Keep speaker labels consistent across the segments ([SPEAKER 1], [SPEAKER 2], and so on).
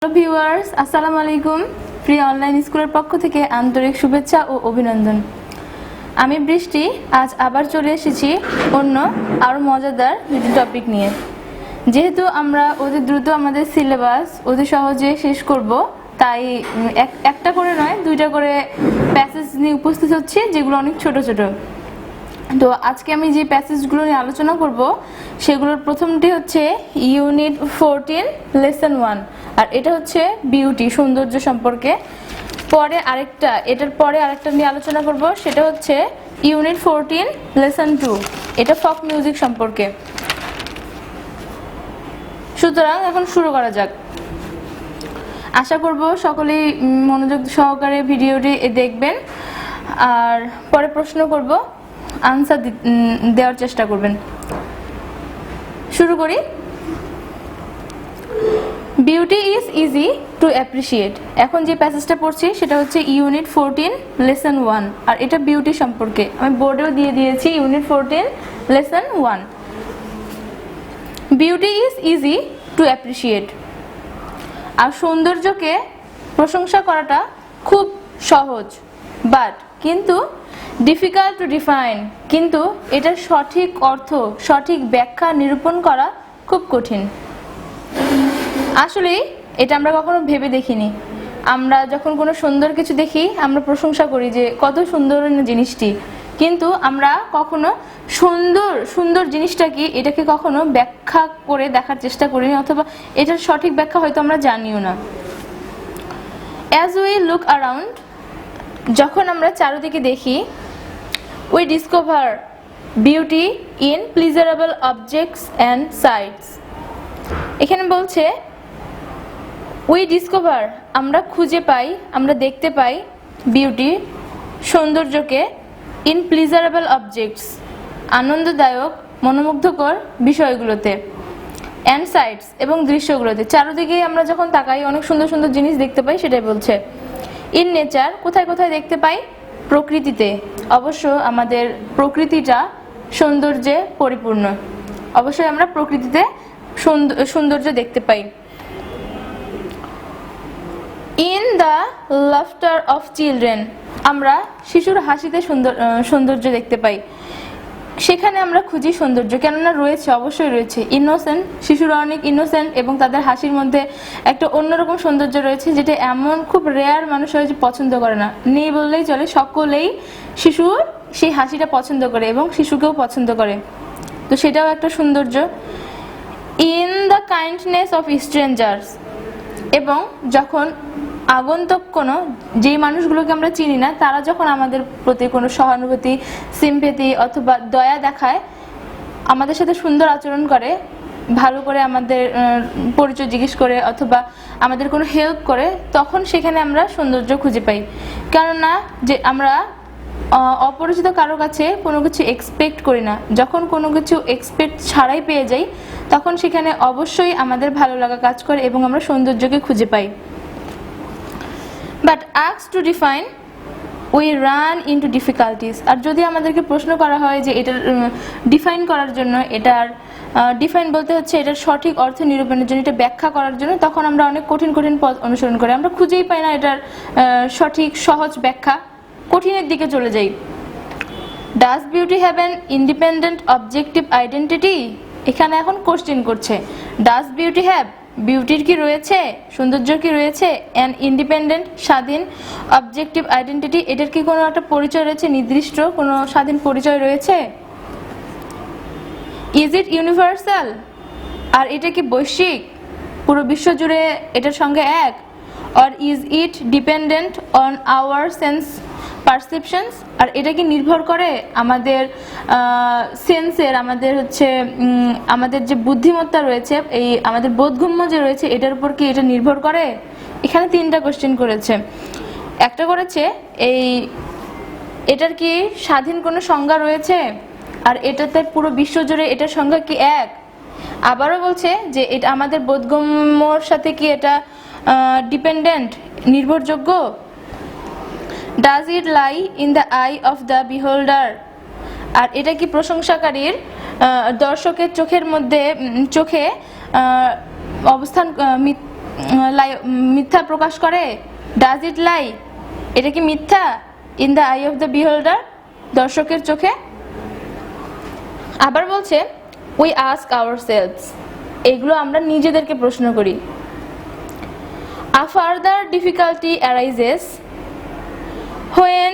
[SPEAKER 1] Hello viewers, আসসালামু আলাইকুম। Free online স্কুলের পক্ষ থেকে আন্তরিক শুভেচ্ছা ও অভিনন্দন। আমি বৃষ্টি আজ আবার চলে এসেছি অন্য আরও মজাদার দুটি টপিক নিয়ে। যেহেতু আমরা অতি দ্রুত আমাদের সিলেবাস অতি সহজে শেষ করব, তাই একটা করে নয় দুইটা করে প্যাসেজ নিয়ে উপস্থিত হচ্ছি, যেগুলো অনেক ছোট ছোট। তো আজকে আমি যে প্যাসেজগুলো নিয়ে আলোচনা করব সেগুলোর প্রথমটি হচ্ছে ইউনিট 14 লেসন 1, আর এটা হচ্ছে বিউটি, সৌন্দর্য সম্পর্কে। এটার পরে আরেকটা নিয়ে আলোচনা করব, সেটা হচ্ছে ইউনিট 14 লেসন 2, এটা ফক মিউজিক সম্পর্কে। সুতরাং এখন শুরু করা যাক। আশা করব সকলেই মনোযোগ সহকারে ভিডিওটি দেখবেন, আর পরে প্রশ্ন করব, আনসার দেওয়ার চেষ্টা করবেন। শুরু করি। Beauty is easy to appreciate. এখন যে প্যাসেজটা পড়ছি সেটা হচ্ছে ইউনিট 14 লেসন 1, আর এটা বিউটি সম্পর্কে। আমি বোর্ডেও দিয়ে দিয়েছি unit 14 lesson 1। Beauty is easy to appreciate. আর সৌন্দর্যকে প্রশংসা করাটা খুব সহজ, কিন্তু ডিফিকাল্ট টু ডিফাইন, কিন্তু এটার সঠিক অর্থ, সঠিক ব্যাখ্যা নিরূপণ করা খুব কঠিন। আসলে এটা আমরা কখনো ভেবে দেখিনি। আমরা যখন কোনো সুন্দর কিছু দেখি আমরা প্রশংসা করি যে কত সুন্দর জিনিসটি, কিন্তু আমরা কখনো সুন্দর জিনিসটা কি এটাকে কখনো ব্যাখ্যা করে দেখার চেষ্টা করিনি, অথবা এটার সঠিক ব্যাখ্যা হয়তো আমরা জানিও না। অ্যাজ উই লুক অ্যারাউন্ড, যখন আমরা চারিদিকে দেখি, we discover beauty in pleasurable objects and sights. এখানে বলছে উই ডিসকভার, আমরা খুঁজে পাই, আমরা দেখতে পাই বিউটি, সৌন্দর্যকে, ইন প্লিজারেবল অবজেক্টস, আনন্দদায়ক মনোমুগ্ধকর বিষয়গুলোতে, অ্যান্ড সাইটস, এবং দৃশ্যগুলোতে। চারিদিকে আমরা যখন তাকাই অনেক সুন্দর সুন্দর জিনিস দেখতে পাই, সেটাই বলছে। ইন নেচার, কোথায় কোথায় দেখতে পাই? প্রকৃতিতে। অবশ্য আমাদের প্রকৃতিটা সৌন্দর্যে পরিপূর্ণ, অবশ্যই আমরা প্রকৃতিতে সৌন্দর্য দেখতে পাই। In the laughter of children, আমরা শিশুর হাসিতে সৌন্দর্য দেখতে পাই। সেখানে আমরা খুঁজি সৌন্দর্য, কেননা রয়েছে, অবশ্যই রয়েছে। ইনোসেন্ট, শিশুরা অনেক ইনোসেন্ট, এবং তাদের হাসির মধ্যে একটা অন্যরকম সৌন্দর্য রয়েছে, যেটা এমন খুব রেয়ার মানুষ হয়েছে পছন্দ করে না, নেই বললেই চলে। সকলেই শিশুর সেই হাসিটা পছন্দ করে এবং শিশুকেও পছন্দ করে, তো সেটাও একটা সৌন্দর্য। In the kindness of strangers, এবং যখন আগন্তুক কোনো, যেই মানুষগুলোকে আমরা চিনি না, তারা যখন আমাদের প্রতি কোনো সহানুভূতি, সিম্প্যাথি অথবা দয়া দেখায়, আমাদের সাথে সুন্দর আচরণ করে, ভালো করে আমাদের পরিচয় জিজ্ঞেস করে অথবা আমাদের কোনো হেল্প করে, তখন সেখানে আমরা সৌন্দর্য খুঁজে পাই। কেননা যে আমরা অপরিচিত কারো কাছে কোনো কিছু এক্সপেক্ট করি না, যখন কোনো কিছু এক্সপেক্ট ছাড়াই পেয়ে যাই, তখন সেখানে অবশ্যই আমাদের ভালো লাগা কাজ করে এবং আমরা সৌন্দর্যকে খুঁজে পাই। But ask to define, we run into difficulties. আর যদি আমাদেরকে প্রশ্ন করা হয় যে এটার ডিফাইন করার জন্য, এটার ডিফাইন বলতে হচ্ছে এটার সঠিক অর্থ নিরূপণের জন্য, এটা ব্যাখ্যা করার জন্য, তখন আমরা অনেক কঠিন কঠিন পথ অনুসরণ করি, আমরা খুঁজেই পাই না এটার সঠিক সহজ ব্যাখ্যা, কঠিনের দিকে চলে যাই। Does beauty have an independent objective identity? এখানে এখন কোশ্চেন করছে, ডাজ বিউটি হ্যাভ, বিউটির কি রয়েছে, সৌন্দর্যের কি রয়েছে, অ্যান ইন্ডিপেন্ডেন্ট, স্বাধীন, অবজেক্টিভ আইডেন্টিটি, এটার কি কোনো একটা পরিচয় রয়েছে, নির্দিষ্ট কোনো স্বাধীন পরিচয় রয়েছে? ইজ ইট ইউনিভার্সাল, আর এটা কি বৈশ্বিক, পুরো বিশ্ব জুড়ে এটার সঙ্গে এক? Or is it dependent on our sense perceptions, আর এটা কি নির্ভর করে আমাদের সেন্সের, আমাদের যে বুদ্ধিমত্তা রয়েছে, এই আমাদের বোধগম্য যে রয়েছে, এটার উপর কি এটা নির্ভর করে? এখানে তিনটা কোশ্চেন করেছে। একটা করেছে এটার কি স্বাধীন কোনো সংজ্ঞা রয়েছে, আর এটাতে পুরো বিশ্ব জুড়ে এটার সংজ্ঞা কি এক? আবারও বলছে যে এটা আমাদের বোধগম্যর সাথে কি এটা ডিপেন্ডেন্ট, নির্ভরযোগ্য? Does it lie in the eye of the beholder, আর এটা কি প্রশংসাকারীর দর্শকের চোখে অবস্থান মিথ্যা প্রকাশ করে? Does it lie? এটা কি মিথ্যা? In the eye of the beholder, দর্শকের চোখে। আবার বলছে উই আস্ক আওয়ারসেলভস, এগুলো আমরা নিজেদেরকে প্রশ্ন করি। A further difficulty arises when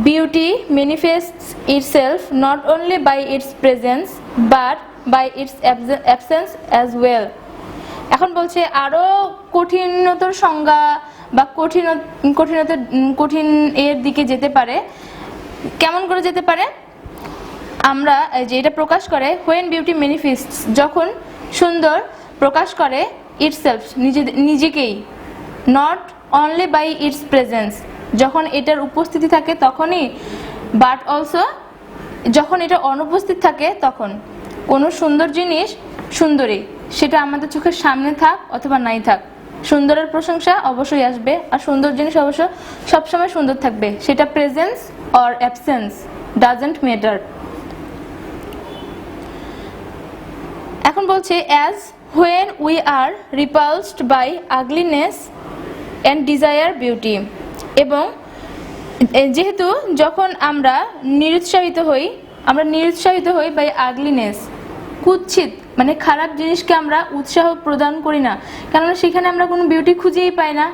[SPEAKER 1] beauty manifests itself not only by its presence but by its absence as well. এখন বলছে আরো কঠিনতর সংজ্ঞা বা কঠিন এর দিকে যেতে পারে। কেমন করে যেতে পারে? আমরা যে এটা প্রকাশ করে when beauty manifests, যখন সুন্দর প্রকাশ করে itself, নিজেকেই, not only by its presence, যখন এটার উপস্থিতি থাকে তখনই, but also যখন এটা অনুপস্থিত থাকে তখন। কোনো সুন্দর জিনিস সুন্দরী, সেটা আমাদের চোখের সামনে থাক অথবা নাই থাক, সুন্দরের প্রশংসা অবশ্যই আসবে, আর সুন্দর জিনিস অবশ্য সবসময় সুন্দর থাকবে, সেটা presence or absence doesn't matter. এখন বলছে as when we are repulsed by ugliness and desire beauty, এবং যেহেতু যখন আমরা নিরুৎসাহিত হই বাই আগলিনেস, কুৎসিত মানে খারাপ জিনিসকে আমরা উৎসাহ প্রদান করি না, কেননা সেখানে আমরা কোনো বিউটি খুঁজেই পাই না।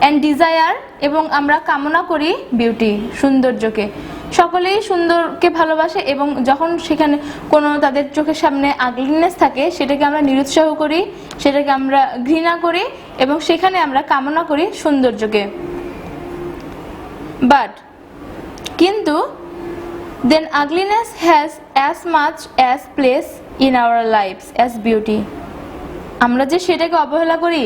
[SPEAKER 1] অ্যান্ড ডিজায়ার, এবং আমরা কামনা করি বিউটি, সৌন্দর্যকে। সকলেই সুন্দরকে ভালোবাসে, এবং যখন সেখানে কোনো তাদের চোখের সামনে আগলিনেস থাকে সেটাকে আমরা নিরুৎসাহ করি, সেটাকে আমরা ঘৃণা করি, এবং সেখানে আমরা কামনা করি সৌন্দর্যকে। বাট কিন্তু then ugliness has as much as place in our lives as beauty. আমরা যে সেটাকে অবহেলা করি,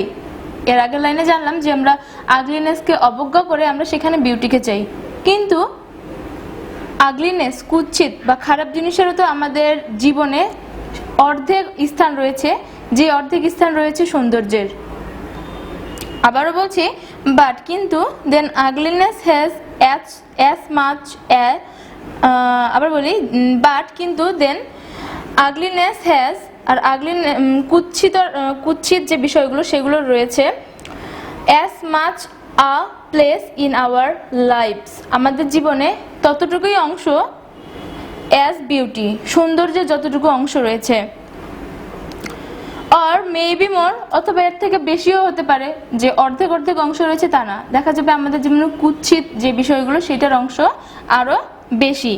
[SPEAKER 1] এর আগের লাইনে জানলাম যে আমরা আগলিনেসকে অবজ্ঞা করে আমরা সেখানে বিউটিকে চাই, কিন্তু আগলিনেস, কুৎসিত বা খারাপ জিনিসেরও তো আমাদের জীবনে অর্ধেক স্থান রয়েছে, যে অর্ধেক স্থান রয়েছে সৌন্দর্যের। আবারও বলছি বাট কিন্তু then ugliness has as much as, আবার বলি বাট কিন্তু দেন আগলিনেস হ্যাজ, আর কুৎসিত যে বিষয়গুলো সেগুলো রয়েছে as much a place in our lives, আমাদের জীবনে ততটুকুই অংশ as beauty, সৌন্দর্যের যতটুকু অংশ রয়েছে। or maybe more, অথবা এর থেকে বেশিও হতে পারে, যে অর্ধেক অংশ রয়েছে তা না, দেখা যাবে আমাদের জীবনে কুৎসিত যে বিষয়গুলো সেটার অংশ আরো বেশি।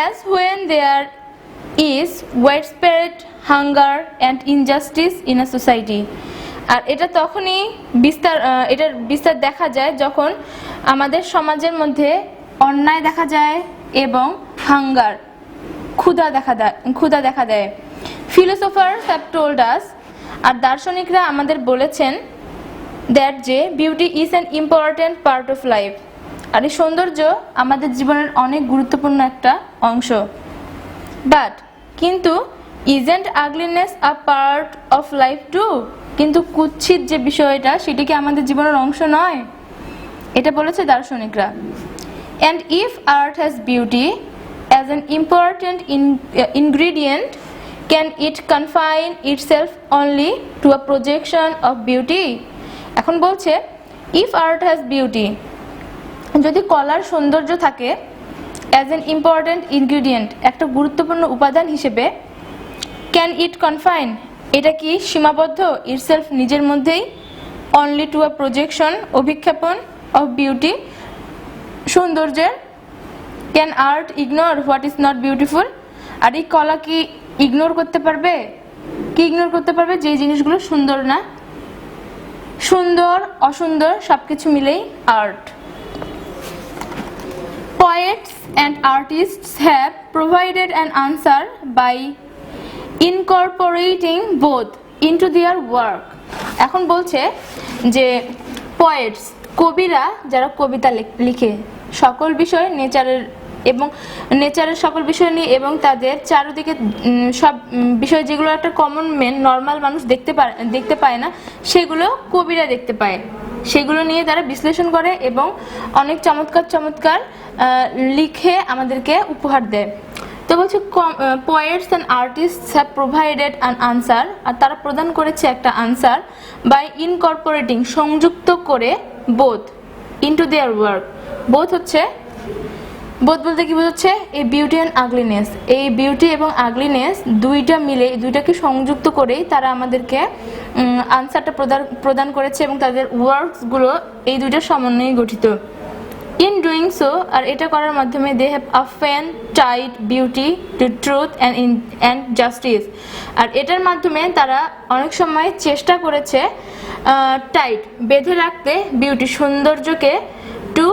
[SPEAKER 1] as when there is widespread hunger and injustice in a society, আর এটা তখনই এটার বিস্তার দেখা যায় যখন আমাদের সমাজের মধ্যে অন্যায় দেখা যায় এবং হাঙ্গার, ক্ষুধা দেখা দেয়। ফিলোসোফার্স হ্যাভ টোল্ড আস, আর দার্শনিকরা আমাদের বলেছেন দ্যাট যে beauty is an important part of life, আর এই সৌন্দর্য আমাদের জীবনের অনেক গুরুত্বপূর্ণ একটা অংশ। বাট কিন্তু isn't ugliness a part of life to, কিন্তু কুৎসিত যে বিষয়টা সেটা কি আমাদের জীবনের অংশ নয়? এটা বলেছে দার্শনিকরা। And if art has beauty as an important ingredient, can it confine itself only to a projection of beauty? এখন বলছে if art has beauty, যদি কলার সৌন্দর্য থাকে as an important ingredient, একটা গুরুত্বপূর্ণ উপাদান হিসেবে, can it confine, এটা কি সীমাবদ্ধ itself, নিজের মধ্যেই, only to a projection, অভিক্ষেপণ of beauty, সৌন্দর্যের। Can art ignore what is not beautiful? আর এই কলা কি ইগনোর করতে পারবে? কি ইগনোর করতে পারবে? যে জিনিসগুলো সুন্দর না। সুন্দর অসুন্দর সবকিছু মিলেই art. Poets and artists have provided an answer by incorporating both into their work. এখন বলছে যে poets, কবিরা যারা কবিতা লিখে সকল বিষয় নেচারের সকল বিষয় নিয়ে, এবং তাদের চারিদিকে সব বিষয় যেগুলো একটা কমন নর্মাল মানুষ দেখতে পায় না, সেগুলো কবিরা দেখতে পায়, সেগুলো নিয়ে তারা বিশ্লেষণ করে এবং অনেক চমৎকার লিখে আমাদেরকে উপহার দেয়। তো তো বলছে poets and artists have provided an answer, আর তারা প্রদান করেছে একটা আনসার বাই ইনকর্পোরেটিং, সংযুক্ত করে, both into their work. Both হচ্ছে, বোথ বলতে কি বোঝাচ্ছে, এই বিউটি অ্যান্ড আগলিনেস, এই বিউটি এবং আগলিনেস দুইটা মিলে, দুইটাকে সংযুক্ত করেই তারা আমাদেরকে আনসারটা প্রদান করেছে, এবং তাদের ওয়ার্কসগুলো এই দুইটার সমন্বয়ে গঠিত। ইন ডুইং সো, আর এটা করার মাধ্যমে they have often tied beauty to truth and justice, আর এটার মাধ্যমে তারা অনেক সময় চেষ্টা করেছে টাইট, বেঁধে রাখতে, বিউটি, সৌন্দর্যকে, টু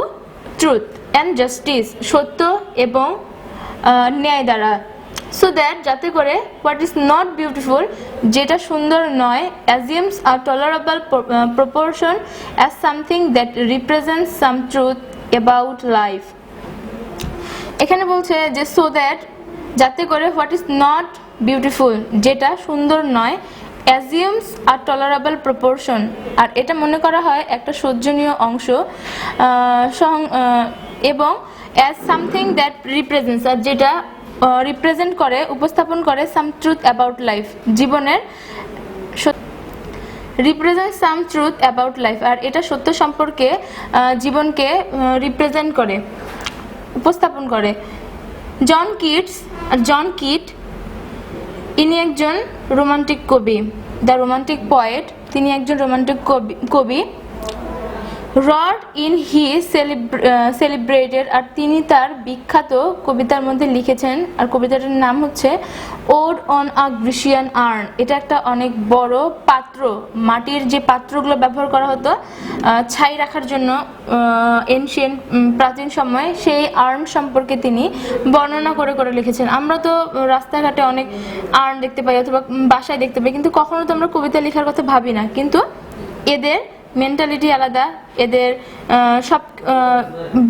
[SPEAKER 1] ট্রুথ অ্যান্ড জাস্টিস, সত্য এবং ন্যায় দ্বারা, সো দ্যাট, যাতে করে, হোয়াট ইজ নট বিউটিফুল, যেটা সুন্দর নয়, assumes a tolerable proportion as something that represents some truth about life. এখানে বলছে যে সো দ্যাট, যাতে করে, হোয়াট ইজ নট বিউটিফুল, যেটা সুন্দর নয়, অ্যাজিউমস আর টলারেবল প্রপোর্শন, আর এটা মনে করা হয় একটা সহ্যনীয় অংশ, এবং অ্যাজ সামথিং দ্যাট রিপ্রেজেন্টস, আর যেটা রিপ্রেজেন্ট করে, উপস্থাপন করে, সাম ট্রুথ অ্যাবাউট লাইফ, জীবনের, represent some truth about life, আর এটা সত্য সম্পর্কে, জীবনকে রিপ্রেজেন্ট করে, উপস্থাপন করে। জন কিট, ইনি একজন রোমান্টিক কবি, দ্য রোমান্টিক পয়েট, তিনি একজন রোমান্টিক কবি। রড ইন হি সেলিব্রেটেড, আর তিনি তার বিখ্যাত কবিতার মধ্যে লিখেছেন, আর কবিতাটার নাম হচ্ছে ode on a Grecian urn. এটা একটা অনেক বড় পাত্র, মাটির যে পাত্রগুলো ব্যবহার করা হতো ছাই রাখার জন্য এনশিয়েন্ট, প্রাচীন সময়ে, সেই আর্ন সম্পর্কে তিনি বর্ণনা করে করে লিখেছেন। আমরা তো রাস্তাঘাটে অনেক আর্ন দেখতে পাই অথবা বাসায় দেখতে পাই, কিন্তু কখনো তো আমরা কবিতা লেখার কথা ভাবি না, কিন্তু এদের মেন্টালিটি আলাদা, এদের সব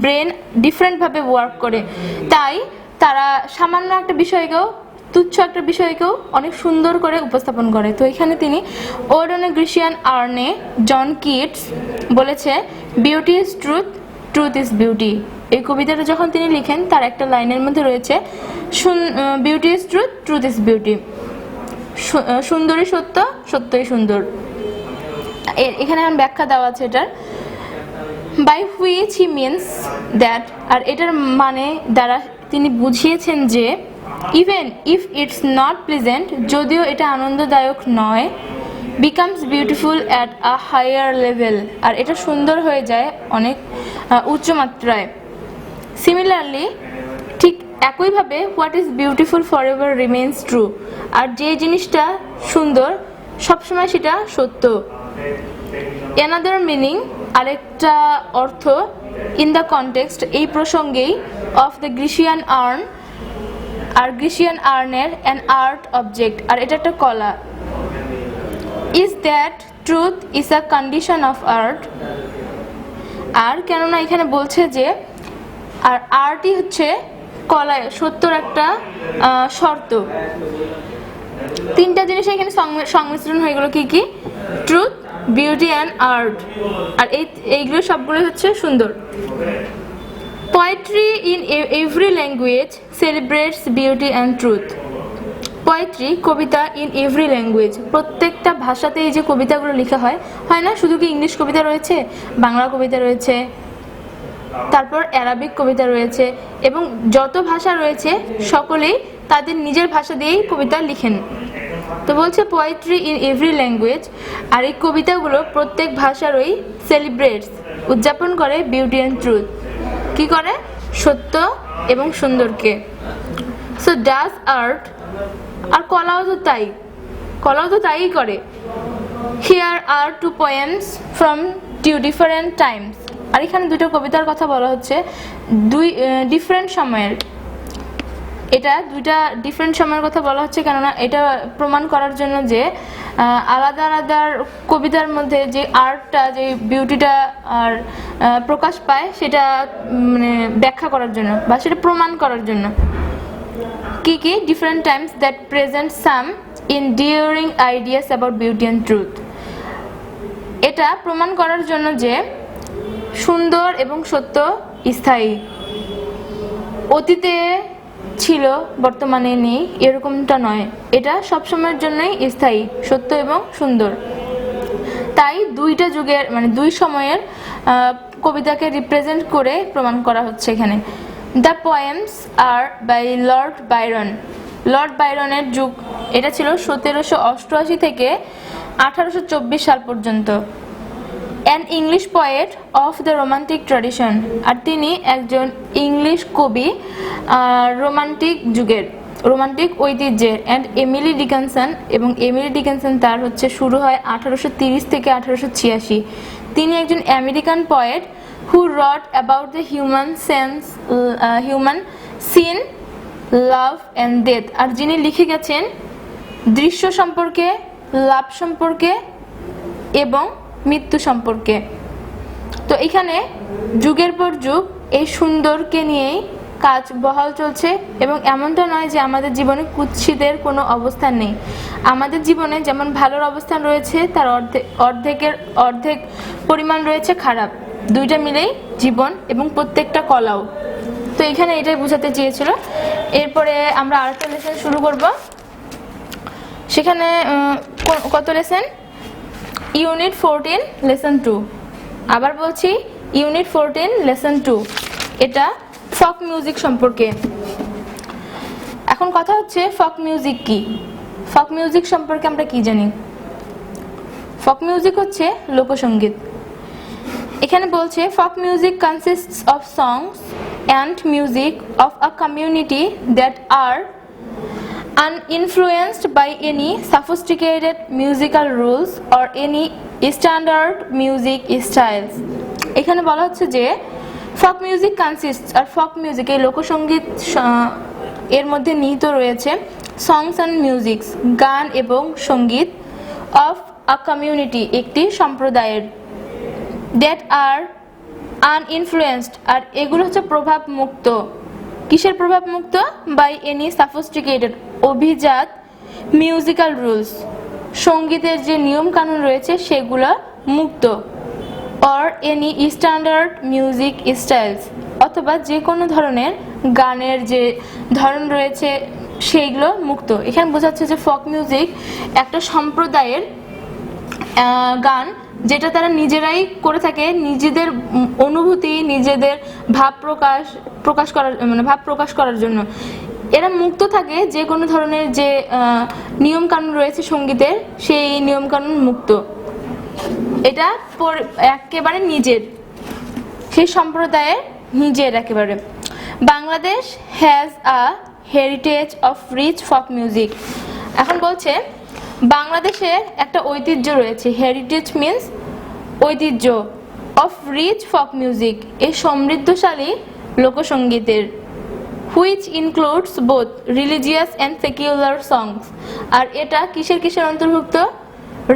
[SPEAKER 1] ব্রেন ডিফারেন্টভাবে ওয়ার্ক করে, তাই তারা সামান্য একটা বিষয়কেও, তুচ্ছ একটা বিষয়কেও অনেক সুন্দর করে উপস্থাপন করে। তো এখানে তিনি ode on a Grecian urn, John Keats বলেছে, beauty is truth, truth is beauty. এই কবিতাটা যখন তিনি লিখেন, তার একটা লাইনের মধ্যে রয়েছে, beauty is truth, truth is beauty, সুন্দরী সত্য, সত্যই সুন্দর। এখানে আমার ব্যাখ্যা দেওয়া আছে এটার, by which he means that, আর এটার মানে দ্বারা তিনি বুঝিয়েছেন যে, even if it's not pleasant, যদিও এটা আনন্দদায়ক নয়, becomes beautiful at a higher level, আর এটা সুন্দর হয়ে যায় অনেক উচ্চ মাত্রায়। সিমিলারলি, ঠিক একইভাবে, what is beautiful for ever remains true, আর যে জিনিসটা সুন্দর সবসময় সেটা সত্য। অ্যানাদার মিনিং, আরেকটা অর্থ, ইন দ্য কনটেক্সট, এই প্রসঙ্গেই, অফ দ্য গ্রিসিয়ান আর্ন, আর গ্রিসিয়ান আর্নের অ্যান আর্ট অবজেক্ট, আর এটা একটা কলা। Is that truth is a condition of art, আর কেননা এখানে বলছে যে, আর আর্টই হচ্ছে কলায় সত্যর একটা শর্ত। তিনটা জিনিস এখানে সংমিশ্রণ হয়ে গেল, কি কি? ট্রুথ, বিউটি অ্যান্ড আর্ট, আর এইগুলো সবগুলো হচ্ছে সুন্দর। Poetry in every language celebrates beauty and truth. Poetry, কবিতা, ইন এভরি ল্যাঙ্গুয়েজ, প্রত্যেকটা ভাষাতে এই যে কবিতাগুলো লেখা হয়, হয় না? শুধু কি ইংলিশ কবিতা রয়েছে, বাংলা কবিতা রয়েছে, তারপর অ্যারাবিক কবিতা রয়েছে, এবং যত ভাষা রয়েছে সকলেই তাদের নিজের ভাষা দিয়েই কবিতা লিখেন। তো বলছে পোয়েট্রি ইন এভরি ল্যাঙ্গুয়েজ, আর এই কবিতাগুলো প্রত্যেক ভাষারই সেলিব্রেটস, উদযাপন করে, বিউটি অ্যান্ড ট্রুথ, কি করে? সত্য এবং সুন্দরকে। সো ডাজ আর্ট, আর কলাও তো তাই, কলাও তো তাই করে। Here are two poems from two different times, আর এখানে দুটো কবিতার কথা বলা হচ্ছে, দুই ডিফারেন্ট সময়ের। এটা দুইটা ডিফারেন্ট সময়ের কথা বলা হচ্ছে কেননা এটা প্রমাণ করার জন্য যে আলাদা আলাদা কবিতার মধ্যে যে আর্টটা, যে বিউটিটা আর প্রকাশ পায়, সেটা মানে ব্যাখ্যা করার জন্য বা সেটা প্রমাণ করার জন্য। কি কি? Different Times that present some enduring ideas about beauty and truth, এটা প্রমাণ করার জন্য যে সুন্দর এবং সত্য স্থায়ী। অতীতে ছিল বর্তমানে নেই এরকমটা নয়, এটা সবসময়ের জন্যই স্থায়ী, সত্য এবং সুন্দর। তাই দুইটা যুগের মানে দুই সময়ের কবিতাকে রিপ্রেজেন্ট করে প্রমাণ করা হচ্ছে এখানে। The poems are by Lord Byron. Lord বাইরনের যুগ এটা ছিল 1788 থেকে 1824 সাল পর্যন্ত। An English poet of the romantic tradition, আর তিনি একজন ইংলিশ কবি রোমান্টিক যুগের, রোমান্টিক ঐতিহ্যের। অ্যান্ড এমিলি ডিকিনসন, এবং এমিলি ডিকিনসন তার হচ্ছে শুরু হয় 1830 থেকে 1886। তিনি একজন American poet who wrote about the human sin, love and death, আর যিনি লিখে গেছেন দৃশ্য সম্পর্কে, লাভ সম্পর্কে এবং মৃত্যু সম্পর্কে। তো এখানে যুগের পর যুগ এই সুন্দরকে নিয়েই কাজ বহাল চলছে, এবং এমনটা নয় যে আমাদের জীবনে কুৎসিতের কোনো অবস্থান নেই। আমাদের জীবনে যেমন ভালোর অবস্থান রয়েছে, তার অর্ধেক পরিমাণ রয়েছে খারাপ। দুইটা মিলেই জীবন, এবং প্রত্যেকটা কলাও। তো এখানে এটাই বোঝাতে চেয়েছিল। এরপরে আমরা আরেকটা লেসন শুরু করব। সেখানে কত লেসন? Unit 14 lesson 2। আবার বলছি, ইউনিট 14 লেসন 2, এটা ফক মিউজিক সম্পর্কে। এখন কথা হচ্ছে ফক মিউজিক কি? ফক মিউজিক সম্পর্কে আমরা কি জানি? ফক মিউজিক হচ্ছে লোকসঙ্গীত। এখানে বলছে folk music consists of songs and music of a community that are uninfluenced by any sophisticated musical rules or any standard music styles। এখানে বলা হচ্ছে যে ফক মিউজিক কনসিস্টস, আর ফক মিউজিক এই লোকসঙ্গীত এর মধ্যে নিহিত রয়েছে সংস অ্যান্ড মিউজিকস, গান এবং সঙ্গীত, অফ আ কমিউনিটি একটি সম্প্রদায়ের, দ্যাট আর আনইনফ্লুয়েন্সড আর এগুলো হচ্ছে প্রভাব মুক্ত। কিসের প্রভাব মুক্ত? বাই এনি সফিস্টিকেটেড অভিজাত মিউজিক্যাল রুলস, সঙ্গীতের যে নিয়ম কানুন রয়েছে সেগুলো মুক্ত, or any standard music styles অথবা যে কোনো ধরনের গানের যে ধরন রয়েছে সেইগুলো মুক্ত। এখানে বোঝাচ্ছে যে ফক মিউজিক একটা সম্প্রদায়ের গান, যেটা তারা নিজেরাই করে থাকে, নিজেদের অনুভূতি, নিজেদের ভাব প্রকাশ করার জন্য। এরা মুক্ত থাকে যে কোনো ধরনের যে নিয়ম কানুন রয়েছে সঙ্গীতের, সেই নিয়ম কানুন মুক্ত। এটা একেবারে নিজের, সেই সম্প্রদায়ের নিজের একেবারে। Bangladesh has a heritage of rich folk music. এখন বলছে বাংলাদেশের একটা ঐতিহ্য রয়েছে, হেরিটেজ মিন্স ঐতিহ্য, অফ রিচ ফক মিউজিক এই সমৃদ্ধশালী লোকসঙ্গীতের, which includes both religious and secular songs. আর এটা কিসের অন্তর্ভুক্ত?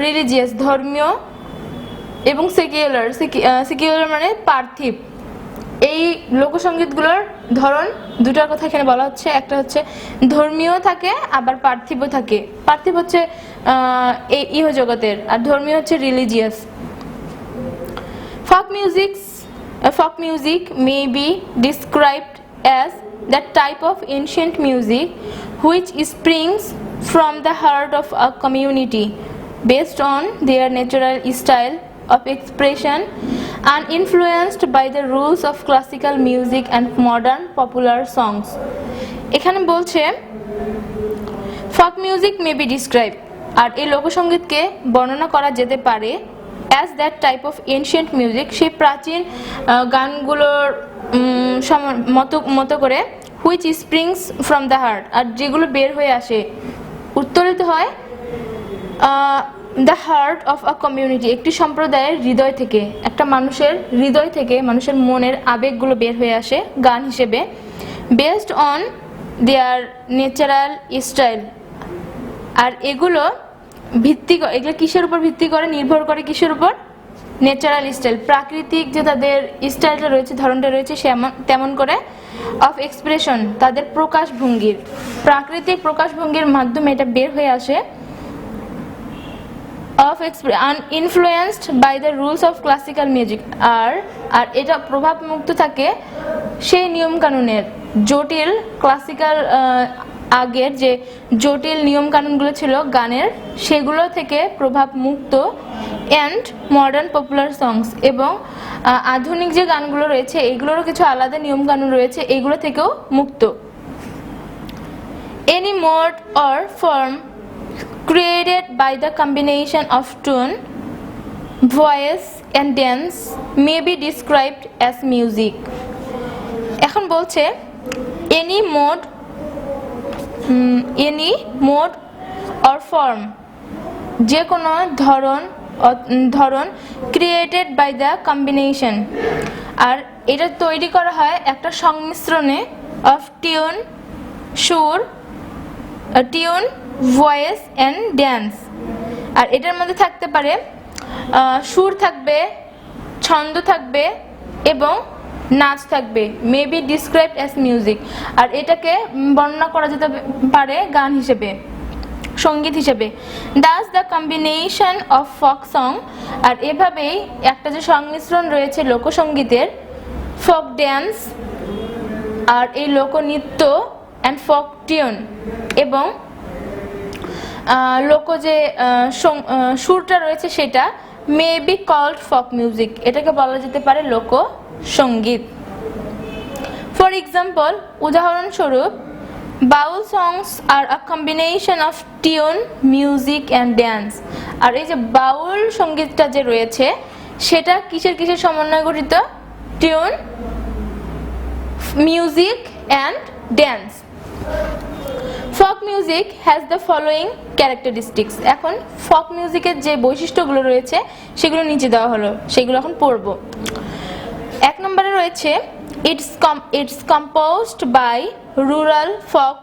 [SPEAKER 1] রিলিজিয়াস ধর্মীয় এবং সেকুলার মানে পার্থিব। এই লোকসঙ্গীতগুলোর ধরন দুটার কথা এখানে বলা হচ্ছে, একটা হচ্ছে ধর্মীয় থাকে, আবার পার্থিবও থাকে। পার্থিব হচ্ছে এই ইহজগতের, আর ধর্মীয় হচ্ছে religious. Folk music may be described as that type of ancient music which springs from the heart of a community based on their natural style of expression and influenced by the rules of classical music and modern popular songs। এখানে বলছে folk music may be described, আর এই লোকসঙ্গীতকে বর্ণনা করা যেতে পারে as that type of ancient music, সেই প্রাচীন গানগুলোর মতো করে, which springs from the heart, আর যেগুলো বের হয়ে আসে, উত্তোলিত হয় the heart of a community একটি সম্প্রদায়ের হৃদয় থেকে, একটা মানুষের হৃদয় থেকে, মানুষের মনের আবেগগুলো বের হয়ে আসে গান হিসেবে, based on their natural style. আর এগুলো কিসের উপর ভিত্তি করে, নির্ভর করে কিসের উপর? ন্যাচারাল স্টাইল, প্রাকৃতিক যে তাদের স্টাইলটা রয়েছে, ধরনটা রয়েছে তেমন করে, অফ এক্সপ্রেশন তাদের প্রকাশভঙ্গির, প্রাকৃতিক প্রকাশভঙ্গির মাধ্যমে এটা বের হয়ে আসে, of influenced by the rules of classical music. আর এটা প্রভাব মুক্ত থাকে সেই নিয়ম কানুনের, জটিল ক্লাসিক্যাল আগের যে জটিল নিয়ম কানুনগুলো ছিল গানের সেগুলো থেকে প্রভাব মুক্ত অ্যান্ড মডার্ন পপুলার সংস এবং আধুনিক যে গানগুলো রয়েছে এগুলোরও কিছু আলাদা নিয়ম কানুন রয়েছে, এগুলো থেকেও মুক্ত। Any mode or form created by the combination of tone, voice and dance may be described as music. এখন বলছে any mode or form যে কোনো ধরন created by the combination আর এটা তৈরি করা হয় একটা সংমিশ্রণে of tune, সুর, টিউন, ভয়েস অ্যান্ড ড্যান্স। আর এটার মধ্যে থাকতে পারে সুর থাকবে, ছন্দ থাকবে এবং নাচ থাকবে, may be described as music. আর এটাকে বর্ণনা করা যেতে পারে গান হিসেবে, সঙ্গীত হিসেবে। Thus the combination of folk song, আর এভাবেই একটা যে সংমিশ্রণ রয়েছে লোকসঙ্গীতের, ফক ড্যান্স আর এই লোকনৃত্য অ্যান্ড ফক টিউন এবং লোক যে সুরটা রয়েছে সেটা may be called folk music, এটাকে বলা যেতে পারে লোকসঙ্গীত। ফর এক্সাম্পল, উদাহরণস্বরূপ, Baul songs are a combination of tune, music and dance. আর এই যে বাউল সঙ্গীতটা যে রয়েছে সেটা কিসের কিসের সমন্বয়ে গঠিত? Tune, music and dance. ফক music has the following characteristics. এখন ফক মিউজিকের যে বৈশিষ্ট্যগুলো রয়েছে সেগুলো নিচে দেওয়া হলো, সেগুলো এখন পড়ব। 1 নম্বরে রয়েছে it's composed by rural folk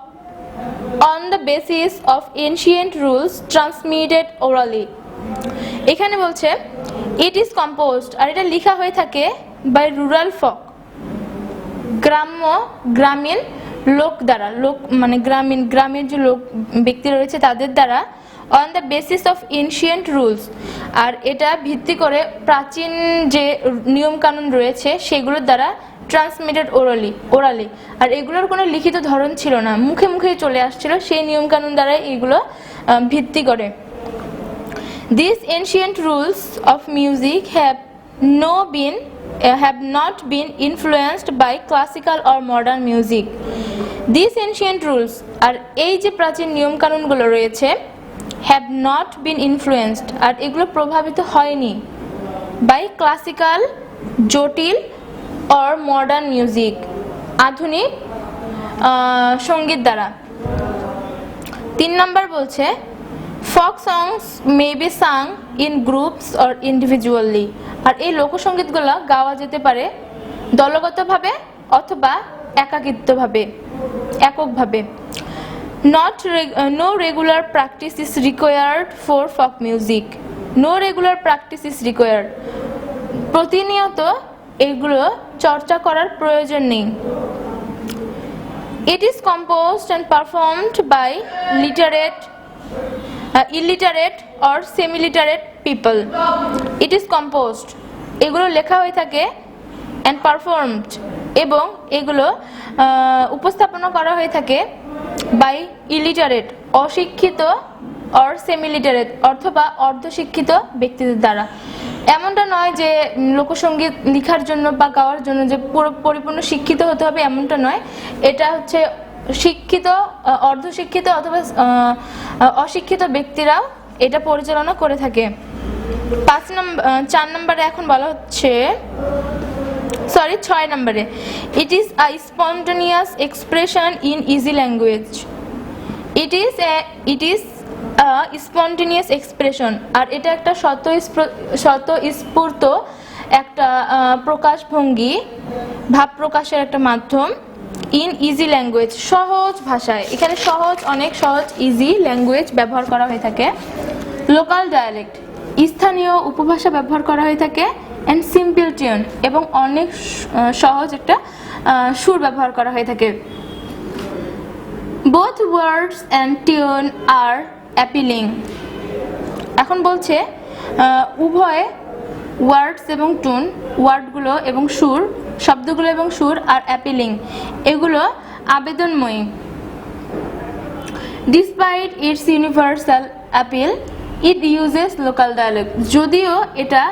[SPEAKER 1] on the basis of ancient rules transmitted orally। এখানে বলছে it is composed, আর এটা লেখা হয়ে থাকে by rural folk, গ্রামীণ লোক দ্বারা, লোক মানে গ্রামের যে লোক ব্যক্তি রয়েছে তাদের দ্বারা, on the basis of ancient rules, আর এটা ভিত্তি করে প্রাচীন যে নিয়ম কানুন রয়েছে সেগুলোর দ্বারা, ট্রান্সমিটেড ওরালি, আর এগুলোর কোনো লিখিত ধরন ছিল না, মুখে মুখেই চলে আসছিল, সেই নিয়ম কানুন দ্বারা এগুলো ভিত্তি করে। This ancient rules of music have not been influenced by classical or modern music. These ancient rules, আর এই যে প্রাচীন নিয়ম কানুনগুলো রয়েছে, have not been influenced, আর এগুলো প্রভাবিত হয়নি by classical, জটিল or modern music, আধুনিক সঙ্গীত দ্বারা। 3 নম্বর বলছে folk songs may be sung in groups or individually, আর এই লোকসঙ্গীতগুলো গাওয়া যেতে পারে দলগতভাবে অথবা এককভাবে। No regular practice is required for folk music. No regular practice is required. প্রতিনিয়ত এগুলো চর্চা করার প্রয়োজন নেই। It is composed and performed by illiterate or semi-literate people. It is composed, এগুলো লেখা হয়ে থাকে, and performed, এবং এগুলো উপস্থাপনা করা হয়ে থাকে by illiterate, অশিক্ষিত, or semi-literate, অথবা অর্ধশিক্ষিত ব্যক্তিদের দ্বারা। এমনটা নয় যে লোকসঙ্গীত লেখার জন্য বা গাওয়ার জন্য যে পরিপূর্ণ শিক্ষিত হতে হবে, এমনটা নয়। এটা হচ্ছে শিক্ষিত, অর্ধশিক্ষিত অথবা অশিক্ষিত ব্যক্তিরাও এটা পরিচালনা করে থাকে। 4 নম্বরে এখন বলা হচ্ছে, 6 নম্বরে, it is a spontaneous expression in easy language. It is a spontaneous expression, আর এটা একটা স্বতঃস্ফূর্ত একটা প্রকাশভঙ্গি, ভাব প্রকাশের একটা মাধ্যম। ইন ইজি ল্যাঙ্গুয়েজ, সহজ ভাষায়, এখানে অনেক সহজ ইজি ল্যাঙ্গুয়েজ ব্যবহার করা হয়ে থাকে। লোকাল ডায়ালেক্ট, স্থানীয় উপভাষা ব্যবহার করা হয়ে থাকে। অ্যান্ড সিম্পল টিউন, এবং অনেক সহজ একটা সুর ব্যবহার করা হয়ে থাকে। Both words and tune are appealing. এখন বলছে ওয়ার্ডস এবং টুন, ওয়ার্ডগুলো এবং সুর, শব্দগুলো এবং সুর, আর অ্যাপিলিং, এগুলো আবেদনময়ী। Despite its universal appeal it uses local dialect, যদিও এটা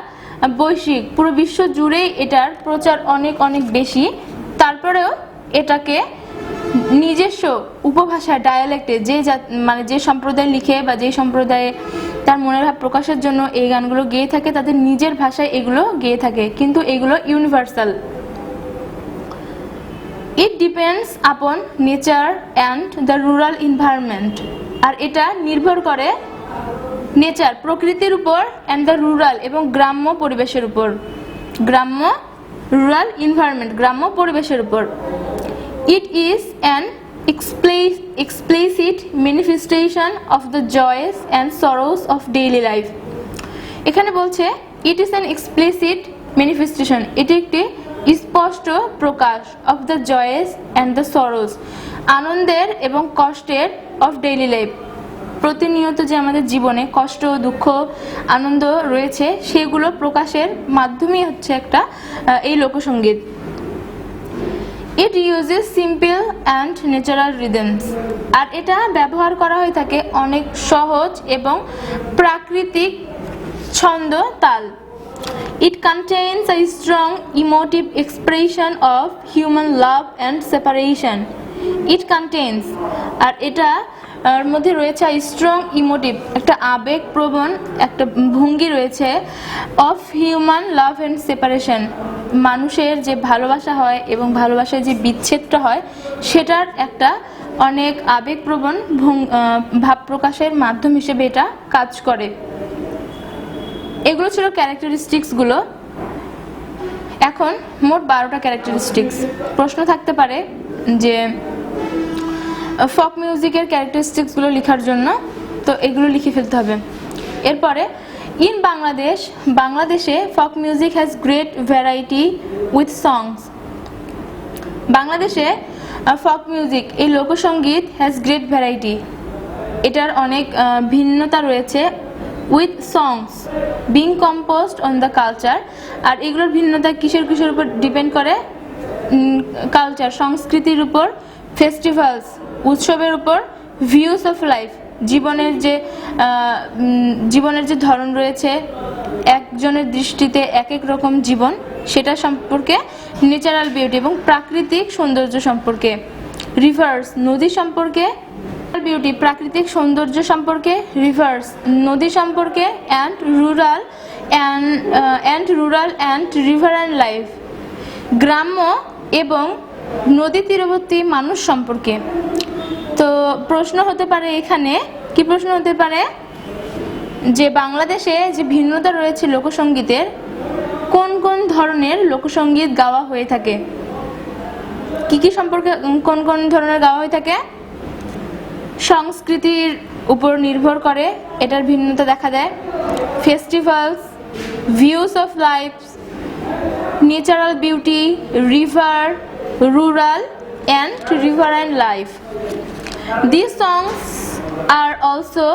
[SPEAKER 1] বৈশ্বিক, পুরো বিশ্ব জুড়েই এটার প্রচার অনেক অনেক বেশি, তারপরেও এটাকে নিজস্ব উপভাষা ডায়ালেক্টে মানে যে সম্প্রদায় লিখে বা যে সম্প্রদায়ে তার মনের ভাব প্রকাশের জন্য এই গানগুলো গেয়ে থাকে, তাদের নিজের ভাষায় এগুলো গেয়ে থাকে, কিন্তু এগুলো universal. It depends upon nature and the rural environment, আর এটা নির্ভর করে নেচার, প্রকৃতির উপর, অ্যান্ড দ্য রুরাল, এবং গ্রাম্য পরিবেশের উপর, গ্রাম্য, রুরাল এনভায়রনমেন্ট, গ্রাম্য পরিবেশের উপর। ইট is an explicit manifestation of the joys and sorrows of daily life। এখানে বলছে it is an explicit manifestation, এটি একটি স্পষ্ট প্রকাশ, of the joys and the sorrows, আনন্দের এবং কষ্টের, অফ ডেইলি লাইফ, প্রতিনিয়ত যে আমাদের জীবনে কষ্ট, দুঃখ, আনন্দ রয়েছে সেগুলো প্রকাশের মাধ্যমই হচ্ছে একটা এই লোকসঙ্গীত। It uses simple and natural rhythms, আর এটা ব্যবহার করা হয়ে থাকে অনেক সহজ এবং প্রাকৃতিক ছন্দ, তাল। It contains a strong emotive expression of human love and separation. It contains, আর এটা এর মধ্যে রয়েছে স্ট্রং ইমোটিভ, একটা আবেগপ্রবণ একটা ভঙ্গি রয়েছে, of human love and separation, মানুষের যে ভালোবাসা হয় এবং ভালোবাসায় যে বিচ্ছেদটা হয় সেটার একটা অনেক আবেগপ্রবণ ভাব প্রকাশের মাধ্যম হিসেবে এটা কাজ করে। এগুলো ছিল ক্যারেক্টারিস্টিক্সগুলো। এখন মোট 12টা ক্যারেক্টারিস্টিক্স। প্রশ্ন থাকতে পারে যে ফক মিউজিকের ক্যারেক্টারিস্টিক্সগুলো লেখার জন্য, তো এগুলো লিখে ফেলতে হবে। এরপরে ইন বাংলাদেশে folk music has great variety with songs. বাংলাদেশে ফক মিউজিক, এই লোকসঙ্গীত, হ্যাজ গ্রেট ভ্যারাইটি, এটার অনেক ভিন্নতা রয়েছে, with songs being composed on the culture, আর এগুলোর ভিন্নতা কিসের উপর ডিপেন্ড করে? কালচার, সংস্কৃতির উপর, ফেস্টিভ্যালস, উৎসবের উপর, ভিউস অফ লাইফ, জীবনের যে ধরন রয়েছে, একজনের দৃষ্টিতে এক এক রকম জীবন, সেটা সম্পর্কে, ন্যাচারাল বিউটি এবং প্রাকৃতিক সৌন্দর্য সম্পর্কে, রিভার্স, নদী সম্পর্কে, বিউটি, প্রাকৃতিক সৌন্দর্য সম্পর্কে, রিভার্স, নদী সম্পর্কে, and rural and riverine life, গ্রাম্য এবং নদী তীরবর্তী মানুষ সম্পর্কে। তো প্রশ্ন হতে পারে এখানে, কি প্রশ্ন হতে পারে? যে বাংলাদেশে যে ভিন্নতা রয়েছে লোকসঙ্গীতের, কোন কোন ধরনের লোকসঙ্গীত গাওয়া হয়ে থাকে, কি সম্পর্কে কোন কোন ধরনের গাওয়া হয়ে থাকে? সংস্কৃতির উপর নির্ভর করে এটার ভিন্নতা দেখা দেয়, festivals, views of life, natural beauty, river, rural and riverine life. These songs are also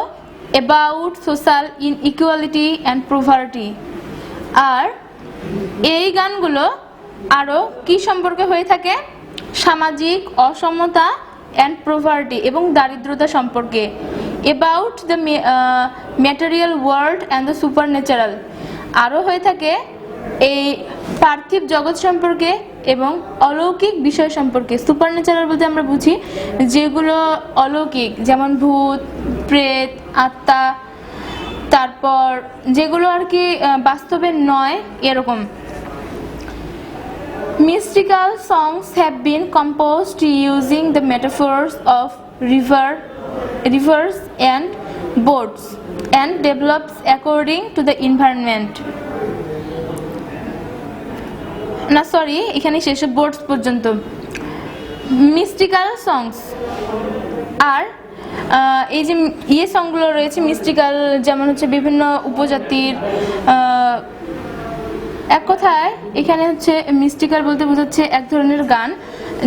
[SPEAKER 1] about social inequality and poverty. আর এই গানগুলো আরও কি সম্পর্কে হয়ে থাকে? সামাজিক অসমতা অ্যান্ড প্রভার্টি এবং দারিদ্রতা সম্পর্কে, about the material world and the super natural, আরও হয়ে থাকে এই পার্থিব জগৎ সম্পর্কে এবং অলৌকিক বিষয় সম্পর্কে। সুপার ন্যাচারাল বলতে আমরা বুঝি যেগুলো অলৌকিক, যেমন ভূত, প্রেত, আত্মা, তারপর যেগুলো আর কি বাস্তবে নয় এরকম। Mystical songs have been composed using the metaphors of rivers and boats and develops according to the environment. না সরি, এখানে শেষে বোটস পর্যন্ত। মিস্টিক্যাল সংস, আর এই যে সংগুলো রয়েছে মিস্টিক্যাল, যেমন হচ্ছে বিভিন্ন উপজাতির, এক কথায় এখানে হচ্ছে মিস্টিক্যাল বলতে বোঝাচ্ছে এক ধরনের গান,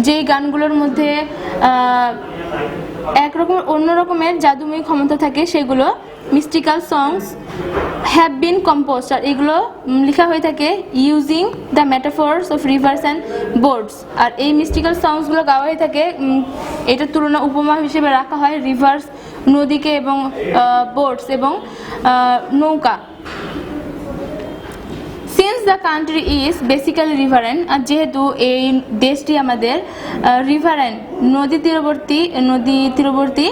[SPEAKER 1] যেই গানগুলোর মধ্যে অন্য রকমের জাদুময়ী ক্ষমতা থাকে, সেগুলো mystical songs have been composed, আর এগুলো লেখা হয়ে থাকে using the metaphors of rivers and boats. আর এই মিস্টিক্যাল সংসগুলো গাওয়া হয়ে থাকে, এটা তুলনা উপমা হিসেবে রাখা হয় রিভার্স নদীকে এবং বোটস এবং নৌকা। Since the country is basically riverine, আর যেহেতু এই দেশটি আমাদের রিভারেন্ট নদী তীরবর্তী,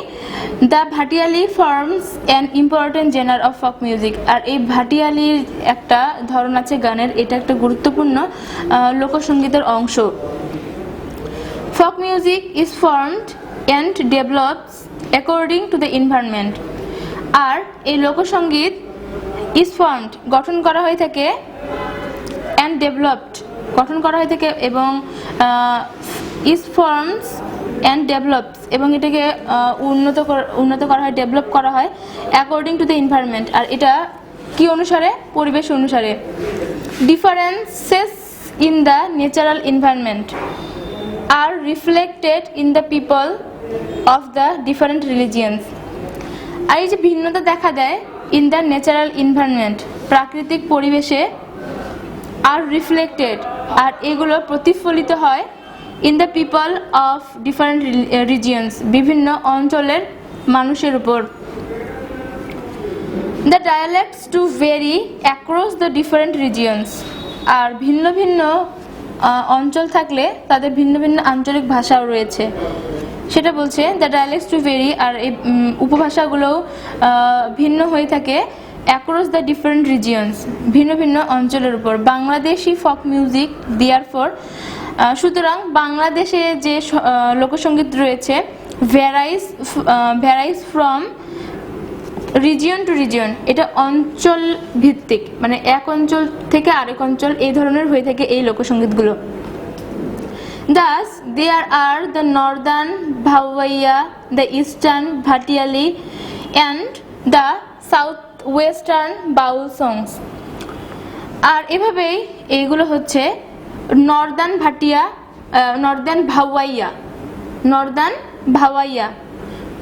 [SPEAKER 1] the Bhatiali forms an important genre of folk music. আর এই ভাটিয়ালির একটা ধরন আছে গানের, এটা একটা গুরুত্বপূর্ণ লোকসঙ্গীতের অংশ। Folk music is formed and develops according to the environment. আর এই লোকসঙ্গীত ইজ ফর্মড গঠন করা হয়ে থাকে, অ্যান্ড ডেভেলপড গঠন করা হয়ে থাকে, এবং ইজ ফর্মস অ্যান্ড ডেভেলপস এবং এটাকে উন্নত করা হয়, ডেভেলপ করা হয় অ্যাকর্ডিং টু দ্য এনভায়রনমেন্ট। আর এটা কি অনুসারে? পরিবেশ অনুসারে। Differences in the natural environment are reflected in the people of the different religions. আর এই যে ভিন্নতা দেখা দেয় ইন দ্য ন্যাচারাল এনভায়রনমেন্ট, প্রাকৃতিক পরিবেশে, আর রিফ্লেক্টেড আর এগুলো প্রতিফলিত হয় in the people of different regions, বিভিন্ন অঞ্চলের মানুষের উপর। The dialects to vary across the different regions. আর ভিন্ন ভিন্ন অঞ্চল থাকলে তাদের ভিন্ন ভিন্ন আঞ্চলিক ভাষাও রয়েছে, সেটা বলছে দ্য ডায়ালেক্টস টু ভেরি। আর এই উপভাষাগুলোও ভিন্ন হয়ে থাকে অ্যাক্রস দ্য ডিফারেন্ট রিজিয়ন্স, ভিন্ন ভিন্ন অঞ্চলের উপর। বাংলাদেশি ফক মিউজিক দেয়ারফর, সুতরাং বাংলাদেশে যে লোকসঙ্গীত রয়েছে varies from region to region, এটা অঞ্চল ভিত্তিক, মানে এক অঞ্চল থেকে আরেক অঞ্চল এই ধরনের হয়ে থাকে এই লোকসঙ্গীতগুলো। Thus, there are the northern Bhawaiya, the eastern Bhatiali, and the southwestern Baul songs. আর এভাবেই এইগুলো হচ্ছে নর্দার্ন ভাওয়াইয়া,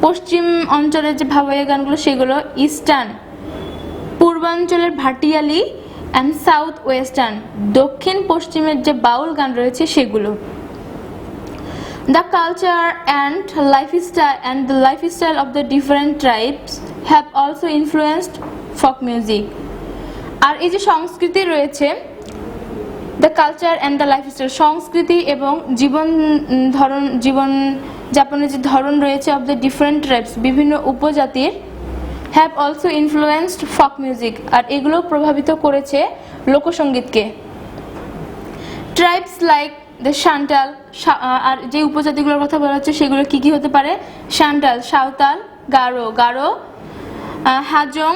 [SPEAKER 1] পশ্চিম অঞ্চলের যে ভাওয়াইয়া গানগুলো সেগুলো, ইস্টার্ন পূর্বাঞ্চলের ভাটিয়ালি, অ্যান্ড সাউথ ওয়েস্টার্ন দক্ষিণ পশ্চিমের যে বাউল গান রয়েছে সেগুলো। The culture and the lifestyle of the different tribes have also influenced folk music. আর এই যে সংস্কৃতি রয়েছে, the culture and the lifestyle, সংস্কৃতি এবং জীবন যাপনের যে ধরন রয়েছে of the different tribes, বিভিন্ন উপজাতির, have also influenced folk music, আর এগুলো প্রভাবিত করেছে লোকসঙ্গীতকে। Tribes like the Shantal, আর যে উপজাতিগুলোর কথা বলা হচ্ছে সেগুলো কি কি হতে পারে? শান্টাল, Santhal, Garo, Hajong,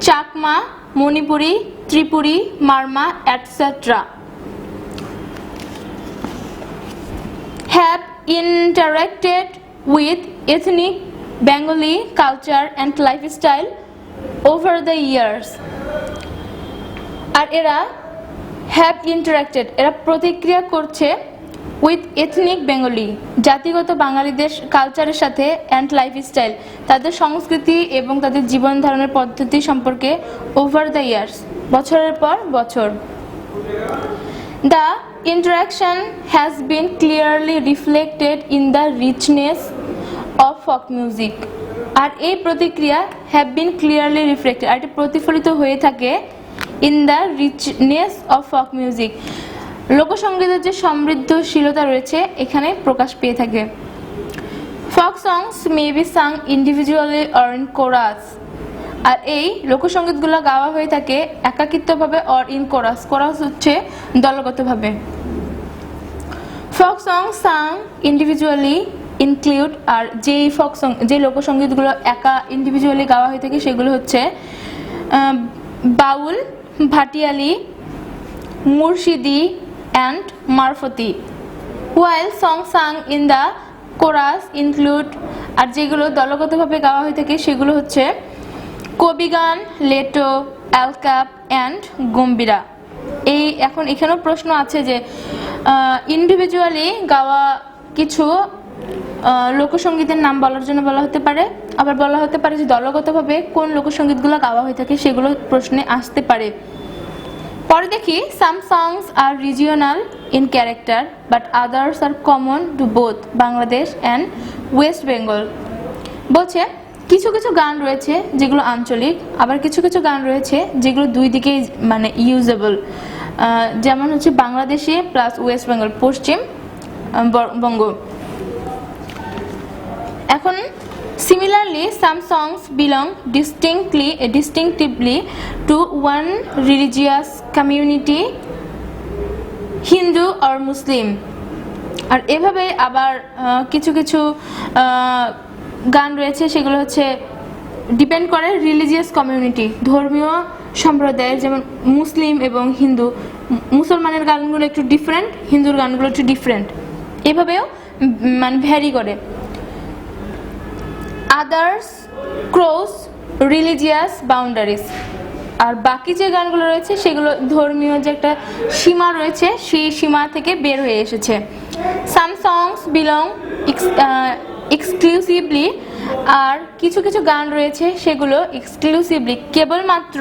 [SPEAKER 1] Chakma, Manipuri, Tripuri, Marma, etc. have interacted with ethnic Bengali culture and lifestyle over the years. আর এরা have interacted, এরা প্রতিক্রিয়া করছে with ethnic Bengali, জাতিগত বাঙালিদের কালচারের সাথে, and lifestyle, তাদের সংস্কৃতি এবং তাদের জীবন ধারণের পদ্ধতি সম্পর্কে over the years, বছরের পর বছর। The interaction has been clearly reflected in the richness of folk music. আর এই প্রতিক্রিয়া have been clearly reflected, আর এটা প্রতিফলিত হয়ে থাকে in the richness of folk music, লোকসঙ্গীতের যে সমৃদ্ধশীলতা রয়েছে এখানে প্রকাশ পেয়ে থাকে। folk songs may be sung individually or in chorus, আর এই লোকসঙ্গীতগুলো গাওয়া হয়ে থাকে একাকিত্বভাবে or in chorus, chorus হচ্ছে দলগতভাবে। folk songs sung individually include, আর যে লোকসঙ্গীতগুলো একা ইন্ডিভিজুয়ালি গাওয়া হয়ে থাকে সেগুলো হচ্ছে বাউল, ভাটিয়ালি, Murshidi and মারফতি। while songs sung in the chorus include, আর যেগুলো দলগতভাবে গাওয়া হয়ে থাকে সেগুলো হচ্ছে কবিগান, লেটো, অ্যালকাপ অ্যান্ড গম্ভীরা। এখন এখানেও প্রশ্ন আছে যে ইন্ডিভিজুয়ালি গাওয়া কিছু লোকসঙ্গীতের নাম বলার জন্য বলা হতে পারে, আবার বলা হতে পারে যে দলগতভাবে কোন লোকসঙ্গীতগুলো গাওয়া হয়ে থাকে সেগুলো প্রশ্নে আসতে পারে। পরে দেখি some songs are regional in character but others are common to both Bangladesh and West Bengal. বলছে কিছু কিছু গান রয়েছে যেগুলো আঞ্চলিক, আবার কিছু কিছু গান রয়েছে যেগুলো দুই দিকেই মানে ইউজেবল, যেমন হচ্ছে বাংলাদেশে প্লাস ওয়েস্ট বেঙ্গল পশ্চিম বঙ্গ। এখন similarly some songs belong distinctively to one religious community, Hindu or মুসলিম। আর এভাবে আবার কিছু কিছু গান রয়েছে সেগুলো হচ্ছে ডিপেন্ড করে রিলিজিয়াস কমিউনিটি, ধর্মীয় সম্প্রদায়ের, যেমন মুসলিম এবং হিন্দু। মুসলমানের গানগুলো একটু ডিফারেন্ট, হিন্দুর গানগুলো একটু ডিফারেন্ট, এভাবেও মানে ভ্যারি করে। আদার্স ক্রস রিলিজিয়াস বাউন্ডারিজ, আর বাকি যে গানগুলো রয়েছে সেগুলো ধর্মীয় যে একটা সীমা রয়েছে সেই সীমা থেকে বের হয়ে এসেছে। সাম সংস বিলং এক্সক্লুসিভলি, আর কিছু কিছু গান রয়েছে সেগুলো এক্সক্লুসিভলি কেবলমাত্র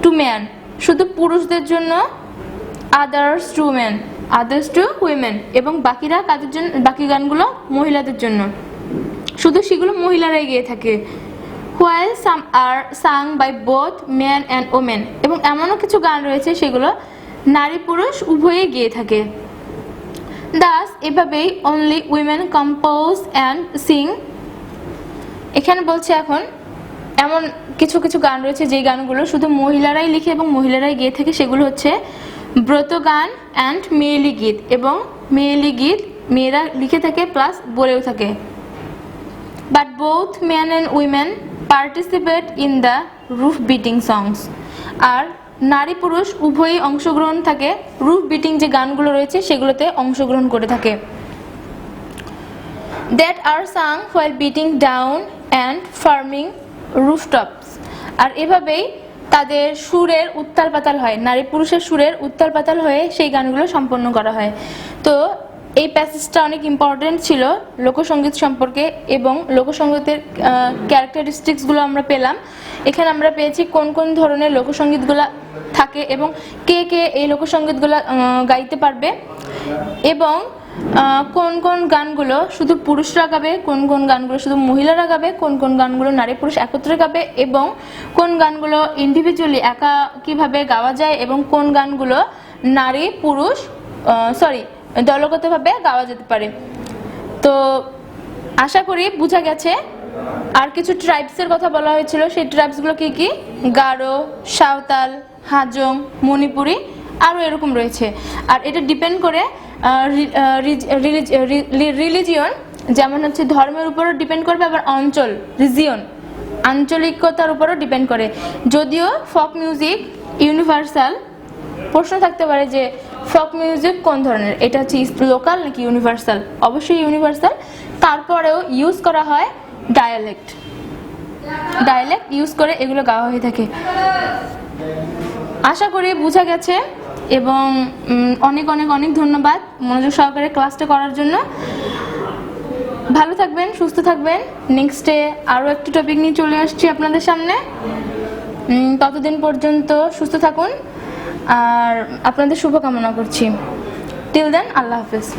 [SPEAKER 1] টু ম্যান, শুধু পুরুষদের জন্য, others to man, others to women, এবং বাকিরা কাদের জন্য, বাকি গানগুলো মহিলাদের জন্য, শুধু সেগুলো মহিলারাই গেয়ে থাকে। While some are sung by both man and women, এবং এমনও কিছু গান রয়েছে সেগুলো নারী পুরুষ উভয়ে গেয়ে থাকে। দাস এভাবেই only women compose and sing. এখানে বলছে এখন এমন কিছু কিছু গান রয়েছে যেই গানগুলো শুধু মহিলারাই লিখে এবং মহিলারাই গেয়ে থাকে, সেগুলো হচ্ছে ব্রত গান অ্যান্ড মেয়েলি গীত, এবং মেয়েলি গীত মেয়েরা লিখে থাকে প্লাস বলেও থাকে। But both men and women participate in the roof beating songs, আর নারী পুরুষ উভয়ই অংশগ্রহণ থাকে, রুফ বিটিং যে গানগুলো রয়েছে সেগুলোতে অংশগ্রহণ করে থাকে। That are sung while beating down and farming rooftops, আর এভাবেই তাদের সুরের উত্তাল পাতাল হয়, নারী পুরুষের সুরের উত্তাল পাতাল হয়ে সেই গানগুলো সম্পন্ন করা হয়। তো এই প্যাসেজটা অনেক ইম্পর্টেন্ট ছিল লোকসঙ্গীত সম্পর্কে, এবং লোকসঙ্গীতের ক্যারেক্টারিস্টিক্সগুলো আমরা পেলাম। এখানে আমরা পেয়েছি কোন কোন ধরনের লোকসঙ্গীতগুলো থাকে এবং কে কে এই লোকসঙ্গীতগুলো গাইতে পারবে, এবং কোন কোন গানগুলো শুধু পুরুষরা গাবে, কোন কোন গানগুলো শুধু মহিলারা গাবে, কোন কোন গানগুলো নারী পুরুষ একত্রে গাবে, এবং কোন গানগুলো ইন্ডিভিজুয়ালি একা কিভাবে গাওয়া যায়, এবং কোন গানগুলো নারী পুরুষ দলগতভাবে গাওয়া যেতে পারে। তো আশা করি বোঝা গেছে। আর কিছু ট্রাইবসের কথা বলা হয়েছিল, সেই ট্রাইবসগুলো কি কি? গারো, সাঁওতাল, হাজং, মণিপুরি, আরও এরকম রয়েছে। আর এটা ডিপেন্ড করে রিলিজিয়ন, যেমন হচ্ছে ধর্মের উপরও ডিপেন্ড করবে, আবার অঞ্চল রিজিয়ন আঞ্চলিকতার উপরও ডিপেন্ড করে। যদিও ফক মিউজিক ইউনিভার্সাল, প্রশ্ন থাকতে পারে যে ফক মিউজিক কোন ধরনের, এটা হচ্ছে লোকাল নাকি ইউনিভার্সাল? অবশ্যই ইউনিভার্সাল। তারপরেও ইউজ করা হয় ডায়ালেক্ট ইউজ করে এগুলো গাওয়া হয়ে থাকে। আশা করি বোঝা গেছে, এবং অনেক অনেক অনেক ধন্যবাদ মনোযোগ সহকারে ক্লাসটা করার জন্য। ভালো থাকবেন, সুস্থ থাকবেন। নেক্সটে আরও একটি টপিক নিয়ে চলে আসছি আপনাদের সামনে। ততদিন পর্যন্ত সুস্থ থাকুন, আর আপনাদের শুভকামনা করছি। টিল দেন, আল্লাহ হাফেজ।